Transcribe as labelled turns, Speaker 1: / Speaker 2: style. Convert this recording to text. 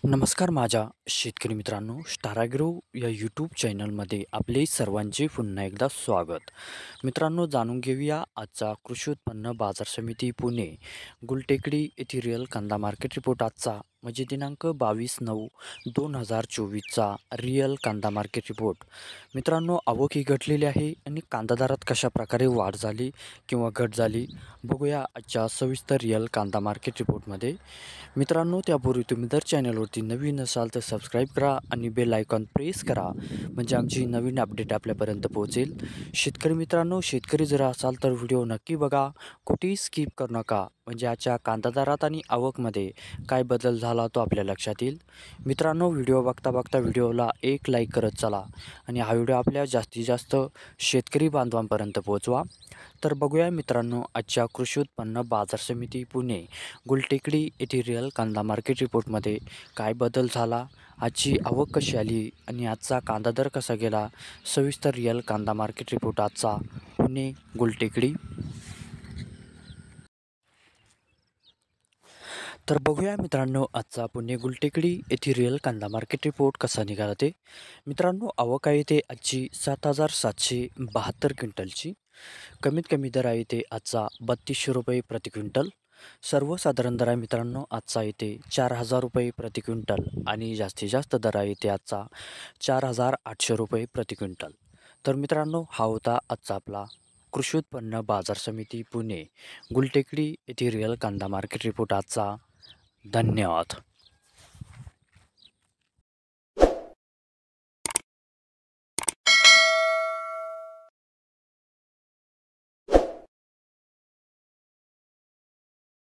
Speaker 1: नमस्कार माझ्या शेतकरी मित्रांनो, स्टार ॲग्रो या यूट्यूब चॅनलमध्ये आपले सर्वांचे पुन्हा एकदा स्वागत. मित्रांनो, जाणून घेऊया आजचा कृषी उत्पन्न बाजार समिती पुणे गुलटेकडी येथील रिअल कांदा मार्केट रिपोर्ट आजचा म्हणजे दिनांक 22/9/2024चा रिअल कांदा मार्केट रिपोर्ट. मित्रांनो, आवक ही घटलेली आहे आणि कांदा दरात कशा प्रकारे वाढ झाली किंवा घट झाली बघूया आजच्या सविस्तर रिअल कांदा मार्केट रिपोर्टमध्ये. मित्रांनो, त्यापूर्वी तुम्ही जर चॅनलवरती नवीन असाल तर सबस्क्राईब करा आणि बेल आयकॉन प्रेस करा म्हणजे आमची नवीन अपडेट आपल्यापर्यंत पोहोचेल. शेतकरी मित्रांनो, शेतकरी जर असाल तर व्हिडिओ नक्की बघा, कुठेही स्किप करू नका म्हणजे आजच्या कांदा दरात आणि आवकमध्ये काय बदल झाला तो आपल्या लक्षात येईल. मित्रांनो, व्हिडिओ बघता बघता व्हिडिओला एक लाईक करत चला आणि हा व्हिडिओ आपल्या जास्तीत जास्त शेतकरी बांधवांपर्यंत पोहोचवा. तर बघूया मित्रांनो, आजच्या कृषी उत्पन्न बाजार समिती पुणे गुलटेकडी येथील रिअल कांदा मार्केट रिपोर्टमध्ये काय बदल झाला, आजची आवक कशी आली आणि आजचा कांदा दर कसा गेला. सविस्तर रिअल कांदा मार्केट रिपोर्ट आजचा पुणे गुलटेकडी. तर बघूया मित्रांनो, आजचा पुणे गुलटेकडी येथील रिअल कांदा मार्केट रिपोर्ट कसा निघाला ते. मित्रांनो, आवक आहे ते आजची 7,772 क्विंटलची. कमीत कमी दर आहे ते आजचा 3200 रुपये प्रति क्विंटल. सर्वसाधारण दर आहे मित्रांनो आजचा येते 4,000 रुपये प्रति क्विंटल आणि जास्तीत जास्त दर आहे ते आजचा 4,800 रुपये प्रति क्विंटल. तर मित्रांनो, हा होता आजचा आपला कृषी उत्पन्न बाजार समिती पुणे गुलटेकडी येथील रिअल कांदा मार्केट रिपोर्ट आजचा. धन्यवाद.